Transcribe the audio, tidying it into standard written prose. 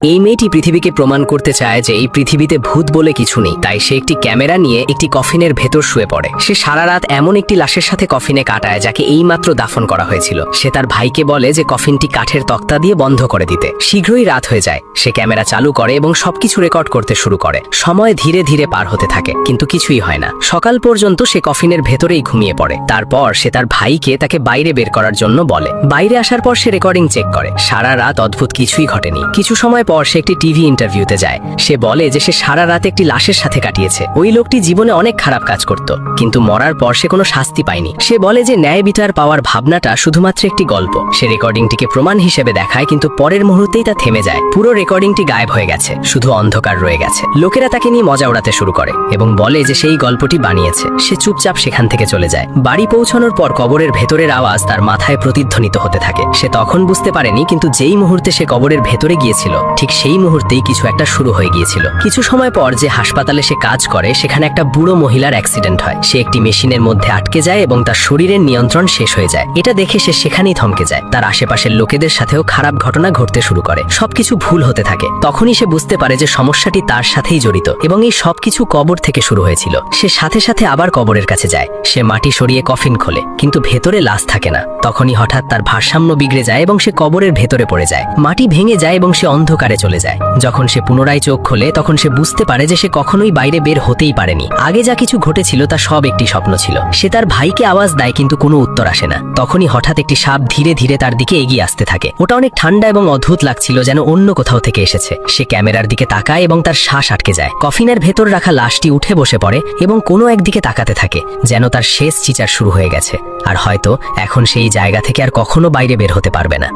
এই মেয়েটি পৃথিবীকে প্রমাণ করতে চায় যে এই পৃথিবীতে ভূত বলে কিছু নেই। তাই সে একটি ক্যামেরা নিয়ে একটি কফিনের ভেতর শুয়ে পড়ে। সে সারা রাত এমন একটি লাশের সাথে কফিনে কাটায় যাকে এইমাত্র দাফন করা হয়েছিল। সে তার ভাইকে বলে যে কফিনটি কাঠের তক্তা দিয়ে বন্ধ করে দিতে। শীঘ্রই রাত হয়ে যায়। সে ক্যামেরা চালু করে এবং সবকিছু রেকর্ড করতে শুরু করে। সময় ধীরে ধীরে পার হতে থাকে, কিন্তু কিছুই হয় না। সকাল পর্যন্ত সে কফিনের ভেতরেই ঘুমিয়ে পড়ে। তারপর সে তার ভাইকে তাকে বাইরে বের করার জন্য বলে। বাইরে আসার পর সে রেকর্ডিং চেক করে। সারা রাত অদ্ভুত কিছুই ঘটেনি। কিছু সময় পর সে একটি টিভি ইন্টারভিউতে যায়। সে বলে যে সে সারা রাত একটি লাশের সাথে কাটিয়েছে। ওই লোকটি জীবনে অনেক খারাপ কাজ করত, কিন্তু মরার পর সে কোনো শাস্তি পায়নি। সে বলে যে ন্যায় বিচার পাওয়ার ভাবনাটা শুধুমাত্র একটি গল্প। সে রেকর্ডিংটিকে প্রমাণ হিসেবে দেখায়, কিন্তু পরের মুহূর্তেই তা থেমে যায়। পুরো রেকর্ডিংটি গায়েব হয়ে গেছে, শুধু অন্ধকার রয়ে গেছে। লোকেরা তাকে নিয়ে মজা উড়াতে শুরু করে এবং বলে যে সেই গল্পটি বানিয়েছে। সে চুপচাপ সেখান থেকে চলে যায়। বাড়ি পৌঁছানোর পর কবরের ভেতরের আওয়াজ তার মাথায় প্রতিধ্বনিত হতে থাকে। সে তখন বুঝতে পারেনি, কিন্তু যেই মুহূর্তে সে কবরের ভেতরে গিয়েছিল ঠিক সেই মুহূর্তেই কিছু একটা শুরু হয়ে গিয়েছিল। কিছু সময় পর যে হাসপাতালে সে কাজ করে সেখানে একটা বুড়ো মহিলার অ্যাক্সিডেন্ট হয়। সে একটি মেশিনের মধ্যে আটকে যায় এবং তার শরীরের নিয়ন্ত্রণ শেষ হয়ে যায়। এটা দেখে সে সেখানেই থমকে যায়। তার আশেপাশের লোকেদের সাথেও খারাপ ঘটনা ঘটতে শুরু করে। সবকিছু ভুল হতে থাকে। তখনই সে বুঝতে পারে যে সমস্যাটি তার সাথেই জড়িত এবং এই সবকিছু কবর থেকে শুরু হয়েছিল। সে সাথে সাথে আবার কবরের কাছে যায়। সে মাটি সরিয়ে কফিন খোলে, কিন্তু ভেতরে লাশ থাকে না। তখনই হঠাৎ তার ভারসাম্য বিগড়ে যায় এবং সে কবরের ভেতরে পড়ে যায়। মাটি ভেঙে যায় এবং সে অন্ধকারে চলে যায়। যখন সে পুনরায় চোখ খোলে তখন সে বুঝতে পারে যে সে কখনোই বাইরে বের হতেই পারেনি। আগে যা কিছু ঘটেছিল তা সব একটি স্বপ্ন ছিল। সে তার ভাইকে আওয়াজ দেয়, কিন্তু কোনো উত্তর আসে না। তখনই হঠাৎ একটি সাপ ধীরে ধীরে তার দিকে এগিয়ে আসতে থাকে। ওটা অনেক ঠান্ডা এবং অদ্ভুত লাগছিল, যেন অন্য কোথাও থেকে এসেছে। সে ক্যামেরার দিকে তাকায় এবং তার শ্বাস আটকে যায়। কফিনের ভেতর রাখা লাশটি উঠে বসে পড়ে এবং কোনো একদিকে তাকাতে থাকে, যেন তার শেষ চিৎকার শুরু হয়ে গেছে। আর হয়তো এখন সেই জায়গা থেকে আর কখনো বাইরে বের হতে পারবে না।